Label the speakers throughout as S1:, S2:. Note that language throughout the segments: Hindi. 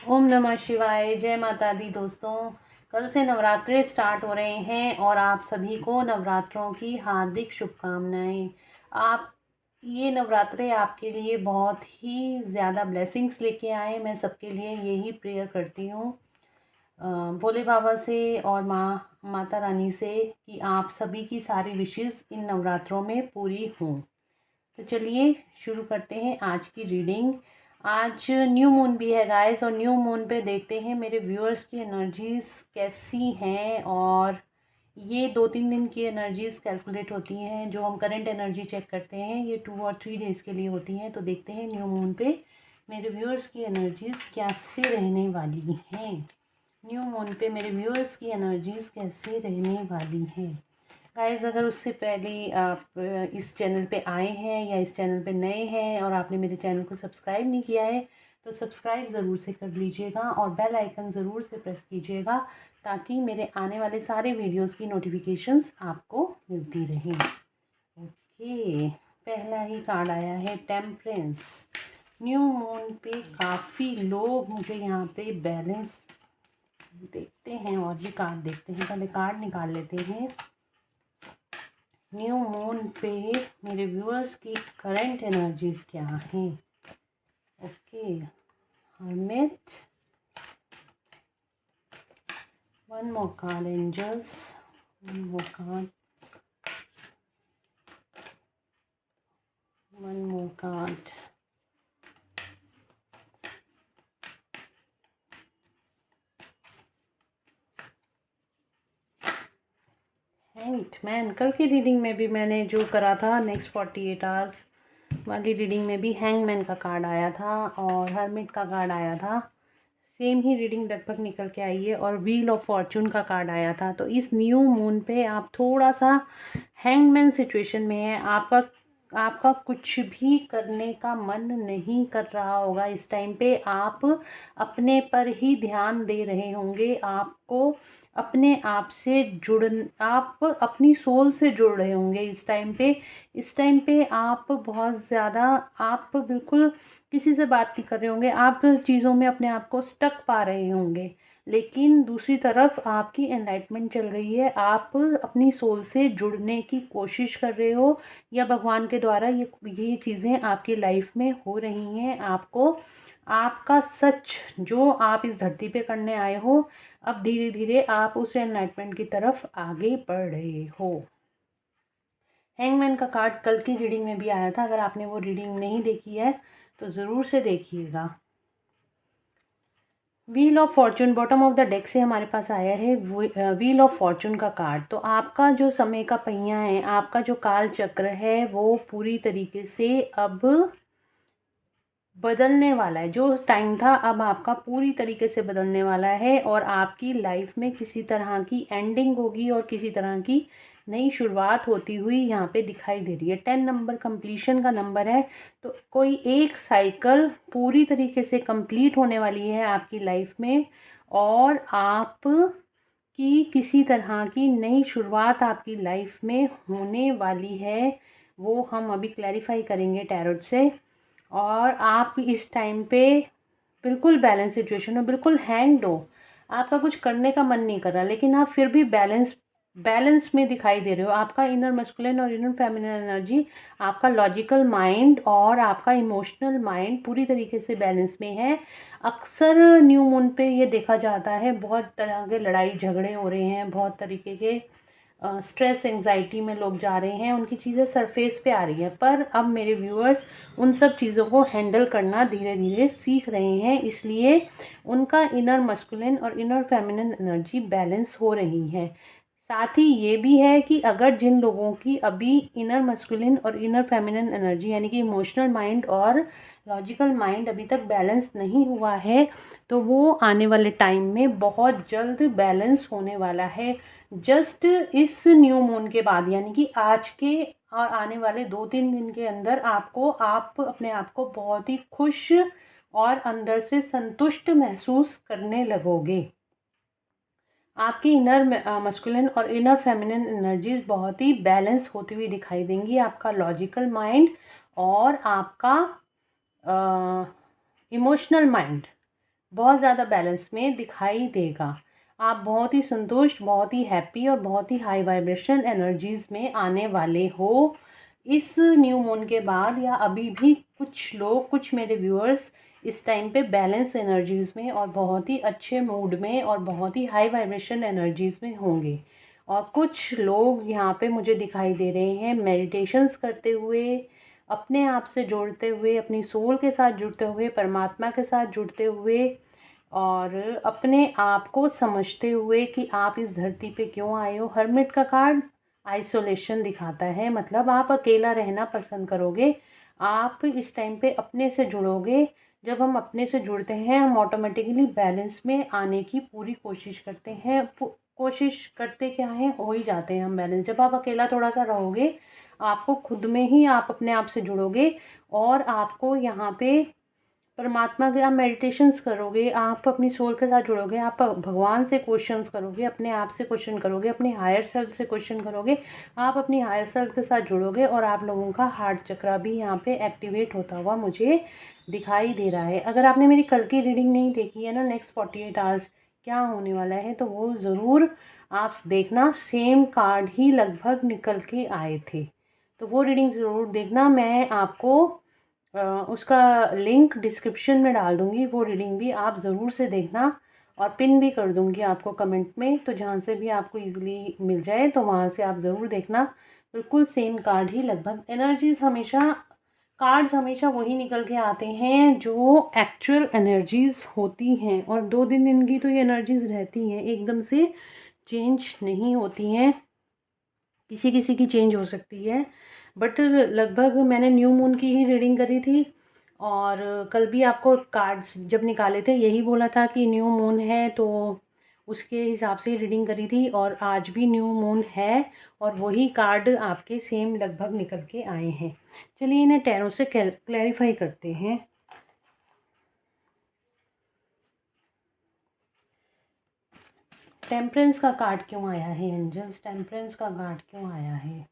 S1: ओम नमः शिवाय। जय माता दी दोस्तों। कल से नवरात्रे स्टार्ट हो रहे हैं और आप सभी को नवरात्रों की हार्दिक शुभकामनाएं। आप ये नवरात्रे आपके लिए बहुत ही ज़्यादा ब्लेसिंग्स लेके आए। मैं सबके लिए यही प्रेयर करती हूँ भोले बाबा से और माता रानी से कि आप सभी की सारी विशेज़ इन नवरात्रों में पूरी हों। तो चलिए शुरू करते हैं आज की रीडिंग। आज न्यू मून भी है गाइस, और न्यू मून पे देखते हैं मेरे व्यूअर्स की एनर्जीज कैसी हैं। और ये 2-3 दिन की एनर्जीज कैलकुलेट होती हैं। जो हम करंट एनर्जी चेक करते हैं ये 2 और 3 डेज़ के लिए होती हैं। तो देखते हैं न्यू मून पे मेरे व्यूअर्स की एनर्जीज कैसे रहने वाली हैं। न्यू मून पे मेरे व्यूअर्स की एनर्जीज कैसे रहने वाली हैं। गाइज़, अगर उससे पहले आप इस चैनल पे आए हैं या इस चैनल पे नए हैं और आपने मेरे चैनल को सब्सक्राइब नहीं किया है तो सब्सक्राइब ज़रूर से कर लीजिएगा और बेल आइकन ज़रूर से प्रेस कीजिएगा ताकि मेरे आने वाले सारे वीडियोस की नोटिफिकेशंस आपको मिलती रहें। ओके, पहला ही कार्ड आया है टेम्परेंस। न्यू मून पे काफ़ी लोग मुझे यहाँ पे बैलेंस देखते हैं और भी कार्ड देखते हैं। पहले कार्ड निकाल लेते हैं। न्यू मून पे मेरे व्यूअर्स की करंट एनर्जीज क्या हैं। Okay, hermit, one more card angels, one more card, one more card, hanged man. कल की रीडिंग में भी मैंने जो करा था नेक्स्ट 48 आवर्स वाली रीडिंग में भी हैंग मैन का कार्ड आया था और हर्मिट का कार्ड आया था। सेम ही रीडिंग लगभग निकल के आई है और व्हील ऑफ फॉर्चून का कार्ड आया था। तो इस न्यू मून पे आप थोड़ा सा हैंगमैन सिचुएशन में है। आपका आपका कुछ भी करने का मन नहीं कर रहा होगा इस टाइम पे। आप अपने पर ही ध्यान दे रहे होंगे। आपको अपने आप से आप अपनी सोल से जुड़ रहे होंगे इस टाइम पे। इस टाइम पे आप बहुत ज़्यादा, आप बिल्कुल किसी से बात नहीं कर रहे होंगे। आप चीज़ों में अपने आप को स्टक पा रहे होंगे, लेकिन दूसरी तरफ आपकी एनलाइटमेंट चल रही है। आप अपनी सोल से जुड़ने की कोशिश कर रहे हो या भगवान के द्वारा ये चीज़ें आपकी लाइफ में हो रही हैं। आपको आपका सच जो आप इस धरती पे करने आए हो, अब धीरे धीरे आप उस एनलाइटमेंट की तरफ आगे बढ़ रहे हो। हैंगमैन का कार्ड कल की रीडिंग में भी आया था। अगर आपने वो रीडिंग नहीं देखी है तो ज़रूर से देखिएगा। Wheel of Fortune bottom of the deck से हमारे पास आया है व्हील ऑफ फॉर्चून का कार्ड। तो आपका जो समय का पहिया है, आपका जो काल चक्र है, वो पूरी तरीके से अब बदलने वाला है। जो टाइम था अब आपका पूरी तरीके से बदलने वाला है और आपकी लाइफ में किसी तरह की एंडिंग होगी और किसी तरह की नई शुरुआत होती हुई यहाँ पे दिखाई दे रही है। 10 नंबर कंप्लीशन का नंबर है। तो कोई एक साइकिल पूरी तरीके से कंप्लीट होने वाली है आपकी लाइफ में और आप की किसी तरह की नई शुरुआत आपकी लाइफ में होने वाली है। वो हम अभी क्लैरिफाई करेंगे टैरोट से। और आप इस टाइम पे बिल्कुल बैलेंस सिचुएशन हो, बिल्कुल हैंग्ड हो। आपका कुछ करने का मन नहीं कर रहा, लेकिन आप फिर भी बैलेंस में दिखाई दे रहे हो। आपका इनर मस्कुलिन और इनर फेमिनिन एनर्जी, आपका लॉजिकल माइंड और आपका इमोशनल माइंड पूरी तरीके से बैलेंस में है। अक्सर न्यू मून पे ये देखा जाता है बहुत तरह के लड़ाई झगड़े हो रहे हैं, बहुत तरीके के स्ट्रेस एंजाइटी में लोग जा रहे हैं, उनकी चीज़ें सरफेस पे आ रही हैं। पर अब मेरे व्यूअर्स उन सब चीज़ों को हैंडल करना धीरे धीरे सीख रहे हैं, इसलिए उनका इनर मस्कुलिन और इनर फेमिनिन एनर्जी बैलेंस हो रही है। साथ ही ये भी है कि अगर जिन लोगों की अभी इनर मस्कुलिन और इनर फेमिनिन एनर्जी यानी कि इमोशनल माइंड और लॉजिकल माइंड अभी तक बैलेंस नहीं हुआ है, तो वो आने वाले टाइम में बहुत जल्द बैलेंस होने वाला है। जस्ट इस न्यू मून के बाद यानी कि आज के और आने वाले 2-3 दिन के अंदर आपको आप अपने आप को बहुत ही खुश और अंदर से संतुष्ट महसूस करने लगोगे। आपकी इनर मस्कुलिन और इनर फेमिनिन एनर्जीज बहुत ही बैलेंस होती हुई दिखाई देंगी। आपका लॉजिकल माइंड और आपका इमोशनल माइंड बहुत ज़्यादा बैलेंस में दिखाई देगा। आप बहुत ही संतुष्ट, बहुत ही हैप्पी और बहुत ही हाई वाइब्रेशन एनर्जीज़ में आने वाले हो इस न्यू मून के बाद। या अभी भी कुछ लोग, कुछ मेरे व्यूअर्स इस टाइम पे बैलेंस एनर्जीज़ में और बहुत ही अच्छे मूड में और बहुत ही हाई वाइब्रेशन एनर्जीज़ में होंगे। और कुछ लोग यहाँ पे मुझे दिखाई दे रहे हैं मेडिटेशंस करते हुए, अपने आप से जुड़ते हुए, अपनी सोल के साथ जुड़ते हुए, परमात्मा के साथ जुड़ते हुए और अपने आप को समझते हुए कि आप इस धरती पे क्यों आए हो। हर्मिट का कार्ड आइसोलेशन दिखाता है, मतलब आप अकेला रहना पसंद करोगे। आप इस टाइम पे अपने से जुड़ोगे। जब हम अपने से जुड़ते हैं हम ऑटोमेटिकली बैलेंस में आने की पूरी कोशिश करते हैं। कोशिश करते क्या है, हो ही जाते हैं हम बैलेंस। जब आप अकेला थोड़ा सा रहोगे, आपको खुद में ही आप अपने आप से जुड़ोगे और आपको यहाँ पे परमात्मा के, आप मेडिटेशंस करोगे, आप अपनी सोल के साथ जुड़ोगे, आप भगवान से क्वेश्चंस करोगे, अपने आप से क्वेश्चन करोगे, अपनी हायर सेल्फ से क्वेश्चन करोगे, आप अपनी हायर सेल्फ के साथ जुड़ोगे और आप लोगों का हार्ट चक्रा भी यहाँ पे एक्टिवेट होता हुआ मुझे दिखाई दे रहा है। अगर आपने मेरी कल की रीडिंग नहीं देखी है ना, नेक्स्ट 48 आवर्स क्या होने वाला है, तो वो ज़रूर आप देखना। सेम कार्ड ही लगभग निकल के आए थे, तो वो रीडिंग ज़रूर देखना। मैं आपको उसका लिंक डिस्क्रिप्शन में डाल दूँगी, वो रीडिंग भी आप ज़रूर से देखना और पिन भी कर दूँगी आपको कमेंट में, तो जहाँ से भी आपको इजीली मिल जाए तो वहाँ से आप ज़रूर देखना। बिल्कुल सेम कार्ड ही लगभग। एनर्जीज़ हमेशा, कार्ड्स हमेशा वही निकल के आते हैं जो एक्चुअल एनर्जीज़ होती हैं, और 2 दिन इनकी तो ये एनर्जीज़ रहती हैं, एकदम से चेंज नहीं होती हैं। किसी किसी की चेंज हो सकती है, बट लगभग मैंने न्यू मून की ही रीडिंग करी थी। और कल भी आपको कार्ड्स जब निकाले थे यही बोला था कि न्यू मून है, तो उसके हिसाब से रीडिंग करी थी। और आज भी न्यू मून है और वही कार्ड आपके सेम लगभग निकल के आए हैं। चलिए इन्हें टैरो से क्लैरिफाई करते हैं। टेम्परेंस का कार्ड क्यों आया है एंजल्स? टेम्परेंस का कार्ड क्यों आया है?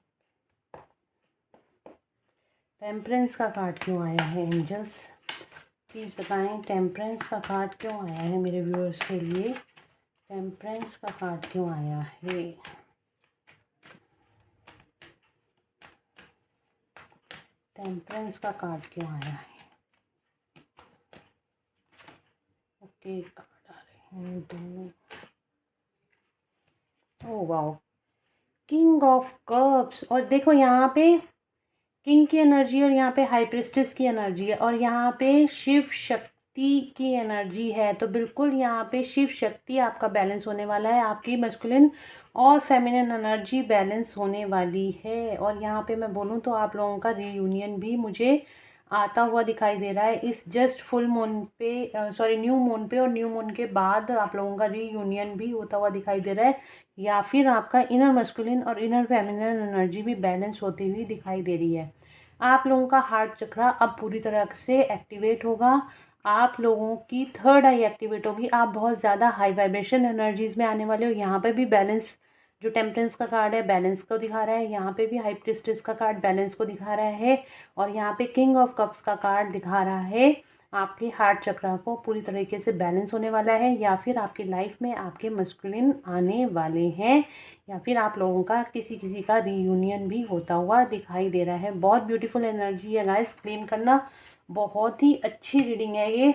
S1: टेम्परेंस का कार्ड क्यों आया है एंजल्स? प्लीज़ बताएं टेम्परेंस का कार्ड क्यों आया है मेरे व्यूअर्स के लिए। टेम्परेंस का कार्ड क्यों आया है? टेम्परेंस का कार्ड क्यों आया है? ओके, कार्ड आ रहे हैं दो। Oh wow, king of cups. और देखो यहाँ पे किंग की एनर्जी और यहाँ पे हाई प्रिस्टेस की एनर्जी है और यहाँ पे शिव शक्ति की एनर्जी है। तो बिल्कुल यहाँ पे शिव शक्ति आपका बैलेंस होने वाला है, आपकी मस्कुलिन और फेमिनिन एनर्जी बैलेंस होने वाली है। और यहाँ पे मैं बोलूँ तो आप लोगों का रीयूनियन भी मुझे आता हुआ दिखाई दे रहा है इस जस्ट फुल मून पे, सॉरी न्यू मून पे। और न्यू मून के बाद आप लोगों का रीयूनियन भी होता हुआ दिखाई दे रहा है, या फिर आपका इनर मस्कुलिन और इनर फेमिनिन एनर्जी भी बैलेंस होती हुई दिखाई दे रही है। आप लोगों का हार्ट चक्रा अब पूरी तरह से एक्टिवेट होगा। आप लोगों की थर्ड आई एक्टिवेट होगी। आप बहुत ज़्यादा हाई वाइब्रेशन एनर्जीज़ में आने वाले हो। यहाँ पे भी बैलेंस, जो टेम्परेंस का कार्ड है बैलेंस को दिखा रहा है, यहाँ पे भी हाई प्रिस्टेस का कार्ड बैलेंस को दिखा रहा है, और यहाँ पे किंग ऑफ कप्स का कार्ड दिखा रहा है आपके हार्ट चक्रा को पूरी तरीके से बैलेंस होने वाला है। या फिर आपकी लाइफ में आपके मस्कुलिन आने वाले हैं, या फिर आप लोगों का किसी किसी का रीयूनियन भी होता हुआ दिखाई दे रहा है। बहुत ब्यूटीफुल एनर्जी है गाइस, क्लेम करना। बहुत ही अच्छी रीडिंग है ये।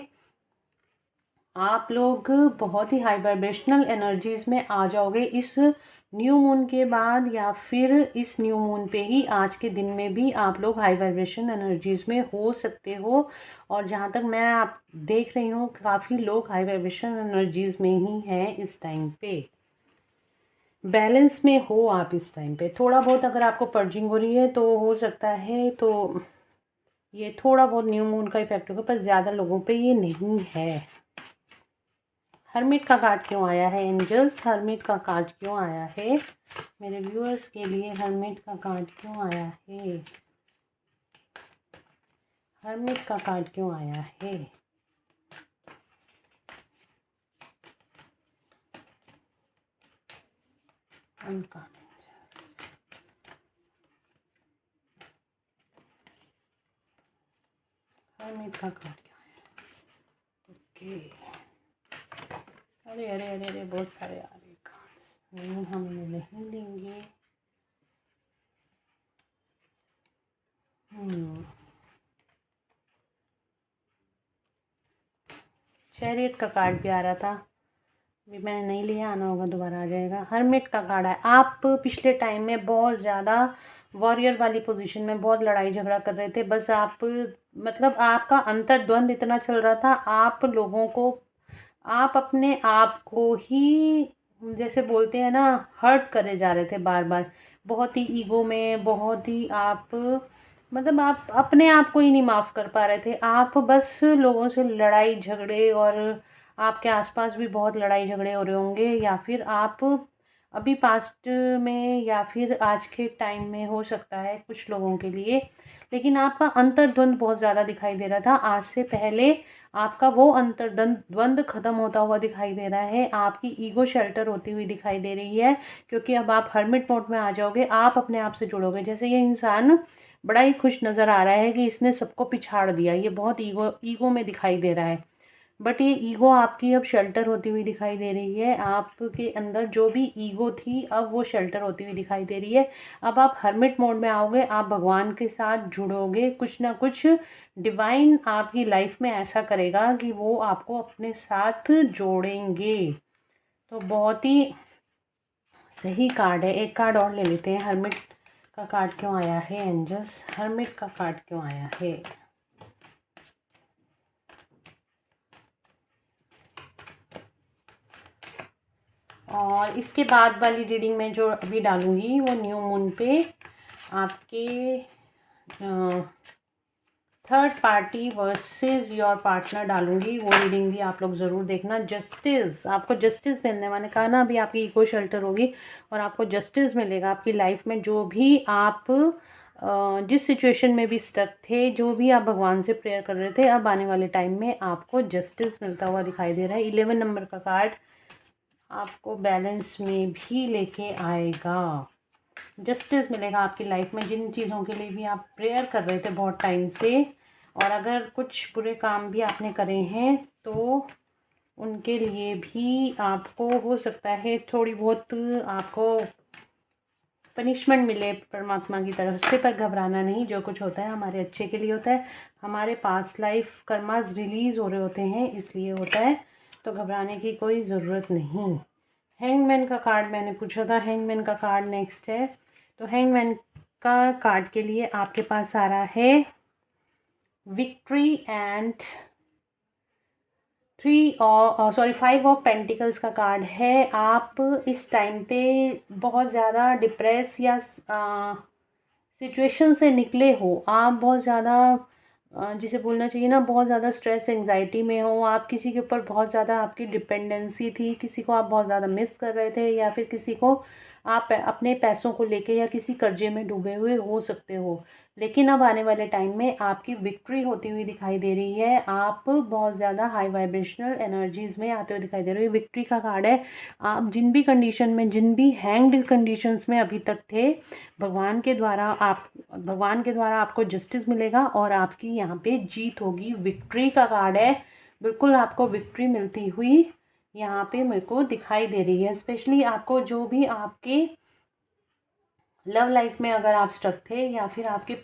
S1: आप लोग बहुत ही हाई वाइब्रेशनल एनर्जीज़ में आ जाओगे इस न्यू मून के बाद, या फिर इस न्यू मून पे ही आज के दिन में भी आप लोग हाई वाइब्रेशन एनर्जीज़ में हो सकते हो। और जहाँ तक मैं आप देख रही हूँ काफ़ी लोग हाई वाइब्रेशन एनर्जीज़ में ही हैं इस टाइम पे। बैलेंस में हो आप इस टाइम पे। थोड़ा बहुत अगर आपको पर्जिंग हो रही है तो हो सकता है तो ये थोड़ा बहुत न्यू मून का इफेक्ट होगा, पर ज़्यादा लोगों पे ये नहीं है। हर्मिट का कार्ड क्यों आया है एंजल्स? हर्मिट का कार्ड क्यों आया है मेरे व्यूअर्स के लिए? हर्मिट का कार्ड क्यों आया है? हर्मिट का कार्ड क्यों आया है? उनका हर्मिट का कार्ड क्यों आया? ओके, अरे अरे अरे अरे बहुत सारे आ रहे कार्ड्स। नहीं, हम ये नहीं लेंगे। चैरियट का कार्ड भी आ रहा था, अभी मैंने नहीं लिया, आना होगा दोबारा आ जाएगा। हर्मिट का कार्ड है। आप पिछले टाइम में बहुत ज़्यादा वॉरियर वाली पोजीशन में बहुत लड़ाई झगड़ा कर रहे थे। बस आप मतलब आपका अंतर्द्वंद इतना चल रहा था, आप लोगों को, आप अपने आप को ही जैसे बोलते हैं ना, हर्ट करे जा रहे थे बार बार। बहुत ही ईगो में, बहुत ही आप मतलब आप अपने आप को ही नहीं माफ़ कर पा रहे थे। आप बस लोगों से लड़ाई झगड़े, और आपके आसपास भी बहुत लड़ाई झगड़े हो रहे होंगे, या फिर आप अभी पास्ट में या फिर आज के टाइम में हो सकता है कुछ लोगों के लिए। लेकिन आपका अंतर्द्वंद बहुत ज़्यादा दिखाई दे रहा था। आज से पहले आपका वो अंतर्द्वंद खत्म होता हुआ दिखाई दे रहा है। आपकी ईगो शेल्टर होती हुई दिखाई दे रही है, क्योंकि अब आप हर्मिट मोड में आ जाओगे। आप अपने आप से जुड़ोगे। जैसे ये इंसान बड़ा ही खुश नज़र आ रहा है कि इसने सबको पिछाड़ दिया, ये बहुत ईगो ईगो में दिखाई दे रहा है। बट ये ईगो आपकी अब शेल्टर होती हुई दिखाई दे रही है। आपके अंदर जो भी ईगो थी अब वो शेल्टर होती हुई दिखाई दे रही है। अब आप हर्मिट मोड में आओगे, आप भगवान के साथ जुड़ोगे। कुछ ना कुछ डिवाइन आपकी लाइफ में ऐसा करेगा कि वो आपको अपने साथ जोड़ेंगे। तो बहुत ही सही कार्ड है। एक कार्ड और ले लेते हैं। हर्मिट का कार्ड क्यों आया है एंजल्स? हर्मिट का कार्ड क्यों आया है? और इसके बाद वाली रीडिंग में जो अभी डालूंगी वो न्यू मून पे आपके third party versus your partner डालूंगी। वो रीडिंग भी आप लोग ज़रूर देखना। जस्टिस, आपको जस्टिस मिलने, मैंने कहा ना अभी आपकी इको शेल्टर होगी और आपको जस्टिस मिलेगा आपकी लाइफ में। जो भी आप जिस सिचुएशन में भी स्टक थे, जो भी आप भगवान से प्रेयर कर रहे थे, अब आने वाले टाइम में आपको जस्टिस मिलता हुआ दिखाई दे रहा है। 11 नंबर का कार्ड आपको बैलेंस में भी लेके आएगा। जस्टिस मिलेगा आपकी लाइफ में। जिन चीज़ों के लिए भी आप प्रेयर कर रहे थे बहुत टाइम से, और अगर कुछ बुरे काम भी आपने करे हैं तो उनके लिए भी आपको हो सकता है थोड़ी बहुत आपको पनिशमेंट मिले परमात्मा की तरफ से। पर घबराना नहीं, जो कुछ होता है हमारे अच्छे के लिए होता है। हमारे पास्ट लाइफ कर्मास रिलीज़ हो रहे होते हैं, इसलिए होता है। तो घबराने की कोई ज़रूरत नहीं। हैंगमैन का कार्ड मैंने पूछा था, हैंगमैन का कार्ड नेक्स्ट है। तो हैंगमैन का कार्ड के लिए आपके पास आ रहा है विक्ट्री एंड 5 ऑफ पेंटिकल्स का कार्ड है। आप इस टाइम पे बहुत ज़्यादा डिप्रेस या सिचुएशन से निकले हो। आप बहुत ज़्यादा जिसे बोलना चाहिए ना, बहुत ज़्यादा स्ट्रेस एंजाइटी में हो। आप किसी के ऊपर बहुत ज़्यादा आपकी डिपेंडेंसी थी, किसी को आप बहुत ज़्यादा मिस कर रहे थे, या फिर किसी को आप अपने पैसों को लेके या किसी कर्जे में डूबे हुए हो सकते हो। लेकिन अब आने वाले टाइम में आपकी विक्ट्री होती हुई दिखाई दे रही है। आप बहुत ज़्यादा हाई वाइब्रेशनल एनर्जीज़ में आते हुए दिखाई दे रहे हो। विक्ट्री का कार्ड है। आप जिन भी कंडीशन में, जिन भी हैंग्ड कंडीशंस में अभी तक थे, भगवान के द्वारा आपको जस्टिस मिलेगा और आपकी यहाँ पे जीत होगी। विक्ट्री का कार्ड है। बिल्कुल आपको विक्ट्री मिलती हुई यहाँ पे मेरे को दिखाई दे रही है। स्पेशली आपको जो भी आपके लव लाइफ में अगर आप स्टक थे या फिर आपके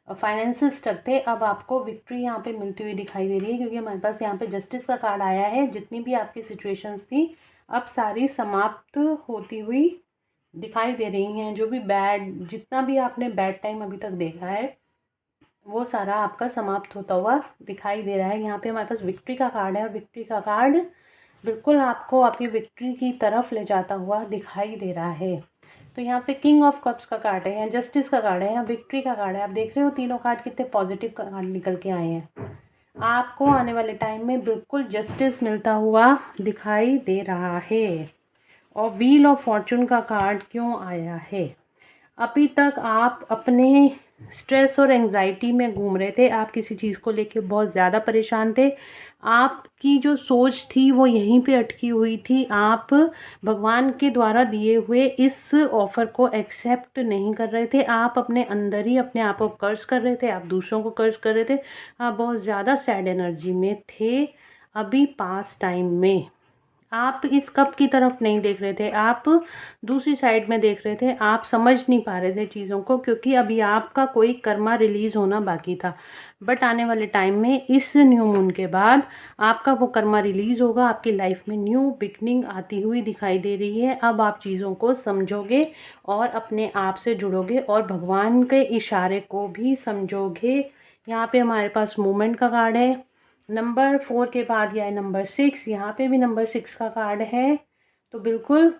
S1: फाइनेंसेस स्टक थे, अब आपको विक्ट्री यहाँ पे मिलती हुई दिखाई दे रही है, क्योंकि हमारे पास यहाँ पे जस्टिस का कार्ड आया है। जितनी भी आपकी सिचुएशंस थी अब सारी समाप्त होती हुई दिखाई दे रही हैं। जो भी जितना भी आपने बैड टाइम अभी तक देखा है वो सारा आपका समाप्त होता हुआ दिखाई दे रहा है। यहाँ पे हमारे पास विक्ट्री का कार्ड है, और विक्ट्री का कार्ड बिल्कुल आपको आपकी विक्ट्री की तरफ ले जाता हुआ दिखाई दे रहा है। तो यहाँ पे किंग ऑफ कप्स का कार्ड है, यहाँ जस्टिस का कार्ड है, यहाँ विक्ट्री का कार्ड है। आप देख रहे हो तीनों कार्ड कितने पॉजिटिव कार्ड निकल के आए हैं। आपको आने वाले टाइम में बिल्कुल जस्टिस मिलता हुआ दिखाई दे रहा है। और व्हील ऑफ फॉर्चून का कार्ड क्यों आया है? अभी तक आप अपने स्ट्रेस और एंजाइटी में घूम रहे थे। आप किसी चीज़ को लेके बहुत ज़्यादा परेशान थे। आपकी जो सोच थी वो यहीं पे अटकी हुई थी। आप भगवान के द्वारा दिए हुए इस ऑफ़र को एक्सेप्ट नहीं कर रहे थे। आप अपने अंदर ही अपने आप को कर्ज कर रहे थे, आप दूसरों को कर्ज कर रहे थे। आप बहुत ज़्यादा सैड एनर्जी में थे अभी पास टाइम में। आप इस कप की तरफ नहीं देख रहे थे, आप दूसरी साइड में देख रहे थे। आप समझ नहीं पा रहे थे चीज़ों को, क्योंकि अभी आपका कोई कर्मा रिलीज़ होना बाकी था। बट आने वाले टाइम में इस न्यू मून के बाद आपका वो कर्मा रिलीज़ होगा। आपकी लाइफ में न्यू बिगनिंग आती हुई दिखाई दे रही है। अब आप चीज़ों को समझोगे और अपने आप से जुड़ोगे और भगवान के इशारे को भी समझोगे। यहाँ पे हमारे पास मूवमेंट का कार्ड है। नंबर 4 के बाद यह है नंबर 6। यहाँ पे भी नंबर 6 का कार्ड है। तो बिल्कुल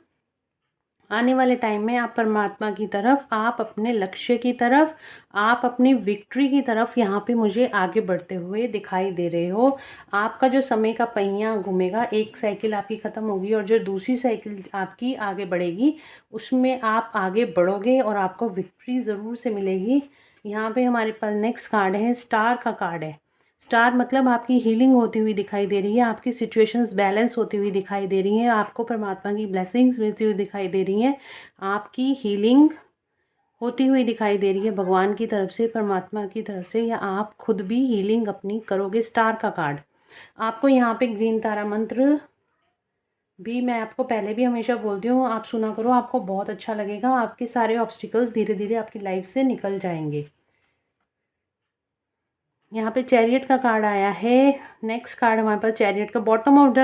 S1: आने वाले टाइम में आप परमात्मा की तरफ, आप अपने लक्ष्य की तरफ, आप अपनी विक्ट्री की तरफ यहाँ पे मुझे आगे बढ़ते हुए दिखाई दे रहे हो। आपका जो समय का पहिया घूमेगा, एक साइकिल आपकी ख़त्म होगी और जो दूसरी साइकिल आपकी आगे बढ़ेगी, उसमें आप आगे बढ़ोगे और आपको विक्ट्री ज़रूर से मिलेगी। यहाँ पे हमारे पास नेक्स्ट कार्ड है, स्टार का कार्ड है। स्टार मतलब आपकी हीलिंग होती हुई दिखाई दे रही है, आपकी सिचुएशंस बैलेंस होती हुई दिखाई दे रही हैं, आपको परमात्मा की ब्लेसिंग्स मिलती हुई दिखाई दे रही हैं, आपकी हीलिंग होती हुई दिखाई दे रही है भगवान की तरफ से, परमात्मा की तरफ से, या आप खुद भी हीलिंग अपनी करोगे। स्टार का कार्ड आपको यहाँ पे ग्रीन तारा मंत्र भी मैं आपको पहले भी हमेशा बोलती हूँ, आप सुना करो, आपको बहुत अच्छा लगेगा। आपके सारे ऑब्स्टिकल्स धीरे धीरे आपकी लाइफ से निकल जाएंगे। यहाँ पे चैरियट का कार्ड आया है। नेक्स्ट कार्ड हमारे पास चैरियट का, बॉटम ऑफ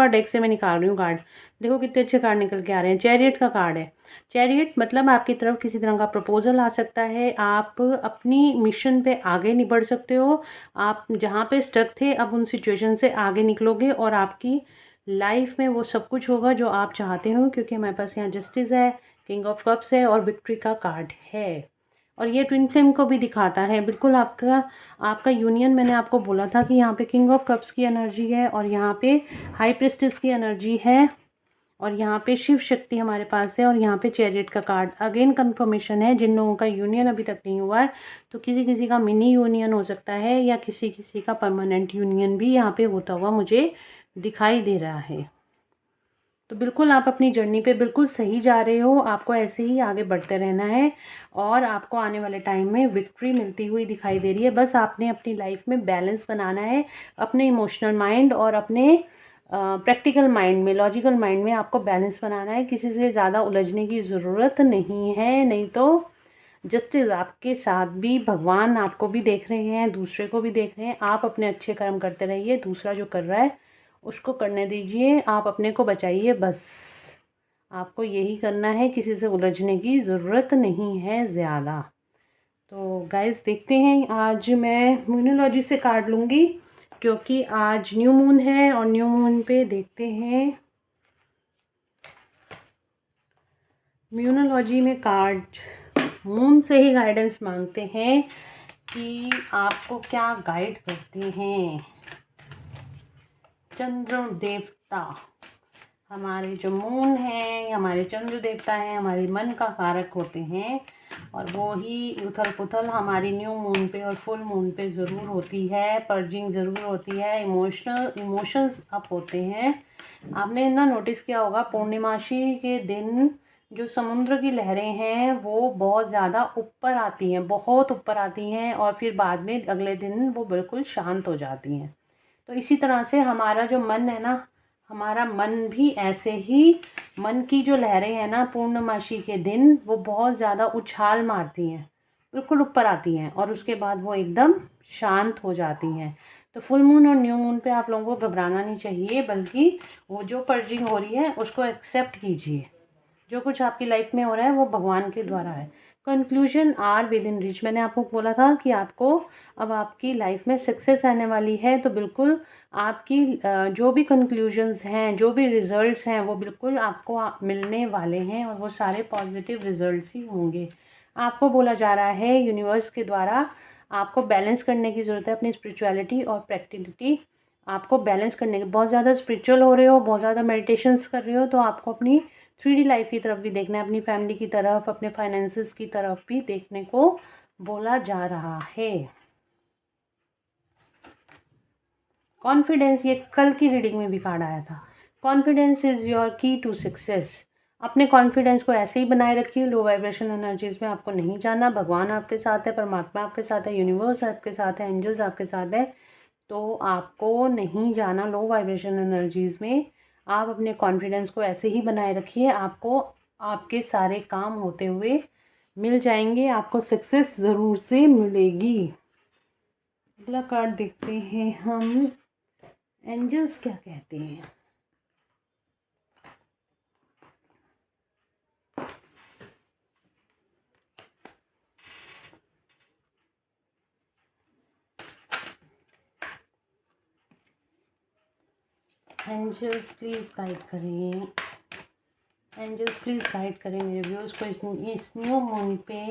S1: द डेक से मैं निकाल रही हूँ कार्ड। देखो कितने अच्छे कार्ड निकल के आ रहे हैं। चैरियट का कार्ड है। चैरियट मतलब आपकी तरफ किसी तरह का प्रपोजल आ सकता है। आप अपनी मिशन पे आगे नहीं बढ़ सकते हो। आप जहाँ पे स्टक थे, अब उन सिचुएशन से आगे निकलोगे और आपकी लाइफ में वो सब कुछ होगा जो आप चाहते हो, क्योंकि हमारे पास यहाँ जस्टिस है, किंग ऑफ कप्स है और विक्ट्री का कार्ड है। और ये ट्विन फ्लेम को भी दिखाता है। बिल्कुल आपका आपका यूनियन, मैंने आपको बोला था कि यहाँ पे किंग ऑफ कप्स की एनर्जी है और यहाँ पे हाई प्रिस्टेस की एनर्जी है और यहाँ पे शिव शक्ति हमारे पास है और यहाँ पे चैरियट का कार्ड। अगेन कंफर्मेशन है, जिन लोगों का यूनियन अभी तक नहीं हुआ है, तो किसी किसी का मिनी यूनियन हो सकता है या किसी किसी का परमानेंट यूनियन भी यहाँ पे होता हुआ मुझे दिखाई दे रहा है। तो बिल्कुल आप अपनी जर्नी पे बिल्कुल सही जा रहे हो। आपको ऐसे ही आगे बढ़ते रहना है और आपको आने वाले टाइम में विक्ट्री मिलती हुई दिखाई दे रही है। बस आपने अपनी लाइफ में बैलेंस बनाना है। अपने इमोशनल माइंड और अपने प्रैक्टिकल माइंड में, लॉजिकल माइंड में आपको बैलेंस बनाना है। किसी से ज़्यादा उलझने की ज़रूरत नहीं है, नहीं तो जस्टिस आपके साथ भी, भगवान आपको भी देख रहे हैं, दूसरे को भी देख रहे हैं। आप अपने अच्छे कर्म करते रहिए, दूसरा जो कर रहा है उसको करने दीजिए, आप अपने को बचाइए। बस आपको यही करना है, किसी से उलझने की ज़रूरत नहीं है ज़्यादा। तो गाइस देखते हैं, आज मैं म्यूनोलॉजी से कार्ड लूँगी क्योंकि आज न्यू मून है और न्यू मून पे देखते हैं म्यूनोलॉजी में कार्ड। मून से ही गाइडेंस मांगते हैं कि आपको क्या गाइड करते हैं। चंद्र देवता, हमारे जो मून है, हमारे चंद्र देवता हैं, हमारे मन का कारक होते हैं और वो ही उथल पुथल हमारी न्यू मून पे और फुल मून पे ज़रूर होती है। पर्जिंग ज़रूर होती है, इमोशंस अप होते हैं। आपने ना नोटिस किया होगा, पूर्णिमाशी के दिन जो समुद्र की लहरें हैं वो बहुत ज़्यादा ऊपर आती हैं, बहुत ऊपर आती हैं और फिर बाद में अगले दिन वो बिल्कुल शांत हो जाती हैं। तो इसी तरह से हमारा जो मन है ना, हमारा मन भी ऐसे ही, मन की जो लहरें हैं ना, पूर्णमासी के दिन वो बहुत ज़्यादा उछाल मारती हैं, बिल्कुल ऊपर आती हैं और उसके बाद वो एकदम शांत हो जाती हैं। तो फुल मून और न्यू मून पे आप लोगों को घबराना नहीं चाहिए, बल्कि वो जो पर्जिंग हो रही है उसको एक्सेप्ट कीजिए। जो कुछ आपकी लाइफ में हो रहा है वो भगवान के द्वारा है। Conclusion are with in reach, मैंने आपको बोला था कि आपको अब आपकी लाइफ में सक्सेस आने वाली है। तो बिल्कुल आपकी जो भी कंक्लूजन्स हैं, जो भी रिजल्ट्स हैं, वो बिल्कुल आपको मिलने वाले हैं और वो सारे पॉजिटिव रिजल्ट्स ही होंगे। आपको बोला जा रहा है यूनिवर्स के द्वारा, आपको बैलेंस करने की ज़रूरत है अपनी स्पिरिचुअलिटी और प्रैक्टिलिटी। आपको बैलेंस करने के, बहुत ज़्यादा स्पिरिचुअल हो रहे हो, बहुत ज़्यादा मेडिटेशंस कर रहे हो, तो आपको अपनी 3D लाइफ की तरफ भी देखना है, अपनी फैमिली की तरफ, अपने फाइनेंसेस की तरफ भी देखने को बोला जा रहा है। कॉन्फिडेंस, ये कल की रीडिंग में भी कार्ड आया था। कॉन्फिडेंस इज़ योर की टू सक्सेस। अपने कॉन्फिडेंस को ऐसे ही बनाए रखिए। लो वाइब्रेशन एनर्जीज में आपको नहीं जाना। भगवान आपके साथ है, परमात्मा आपके साथ है, यूनिवर्स आपके साथ है, एंजल्स आपके साथ है। तो आपको नहीं जाना लो वाइब्रेशन एनर्जीज में। आप अपने कॉन्फिडेंस को ऐसे ही बनाए रखिए, आपको आपके सारे काम होते हुए मिल जाएंगे, आपको सक्सेस ज़रूर से मिलेगी। अगला कार्ड देखते हैं हम, एंजल्स क्या कहते हैं। एंजल्स प्लीज़ गाइड करिए, एंजल्स प्लीज़ गाइड करें मेरे व्यूअर्स को इस न्यू मून पे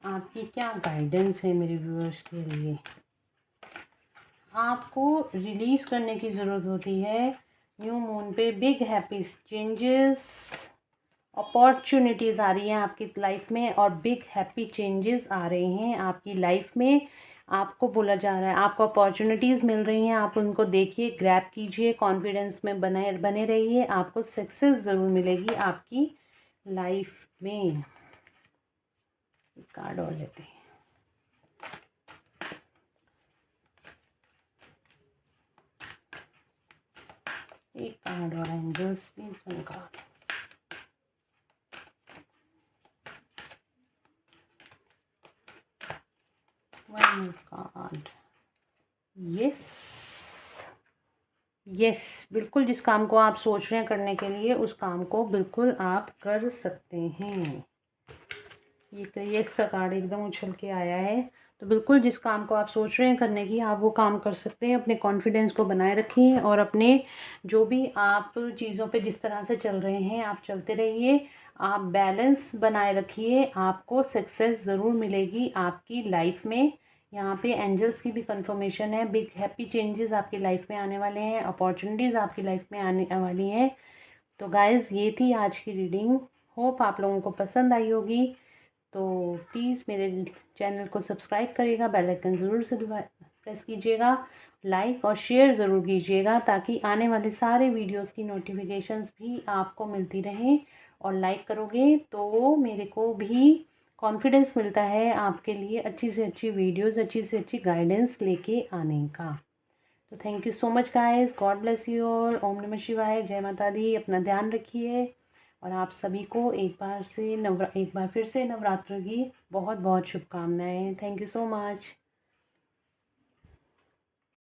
S1: आपकी क्या गाइडेंस है मेरे व्यूअर्स के लिए। आपको रिलीज़ करने की ज़रूरत होती है न्यू मून पे। बिग हैप्पी चेंजेस, अपॉर्चुनिटीज़ आ रही हैं आपकी लाइफ में और बिग हैप्पी चेंजेस आ रहे हैं आपकी लाइफ में। आपको बोला जा रहा है आपको अपॉर्चुनिटीज़ मिल रही हैं, आप उनको देखिए, ग्रैब कीजिए, कॉन्फिडेंस में बने रहिए, आपको सक्सेस ज़रूर मिलेगी आपकी लाइफ में। कार्ड और लेते हैं। एक कार्ड और angels please, one card. One card. Yes yes, बिल्कुल जिस काम को आप सोच रहे हैं करने के लिए उस काम को बिल्कुल आप कर सकते हैं। ये यस का कार्ड एकदम उछल के आया है। तो बिल्कुल जिस काम को आप सोच रहे हैं करने की, आप वो काम कर सकते हैं। अपने कॉन्फिडेंस को बनाए रखिए और अपने जो भी आप चीज़ों पे जिस तरह से चल रहे हैं आप चलते रहिए, आप बैलेंस बनाए रखिए, आपको सक्सेस ज़रूर मिलेगी आपकी लाइफ में। यहाँ पे एंजल्स की भी कंफर्मेशन है, बिग हैप्पी चेंजेस आपकी लाइफ में आने वाले हैं, अपॉर्चुनिटीज़ आपकी लाइफ में आने वाली हैं। तो गाइज़ ये थी आज की रीडिंग, होप आप लोगों को पसंद आई होगी। तो प्लीज़ मेरे चैनल को सब्सक्राइब करिएगा, बेल आइकन ज़रूर से प्रेस कीजिएगा, लाइक और शेयर ज़रूर कीजिएगा ताकि आने वाले सारे वीडियोस की नोटिफिकेशंस भी आपको मिलती रहें। और लाइक करोगे तो मेरे को भी कॉन्फिडेंस मिलता है आपके लिए अच्छी से अच्छी वीडियोस, अच्छी से अच्छी गाइडेंस लेके आने का। तो thank you so much guys, God bless you all. ओम नमः शिवाय, जय माता दी। अपना ध्यान रखिए और आप सभी को एक बार फिर से नवरात्र की बहुत बहुत शुभकामनाएं। Thank you so much.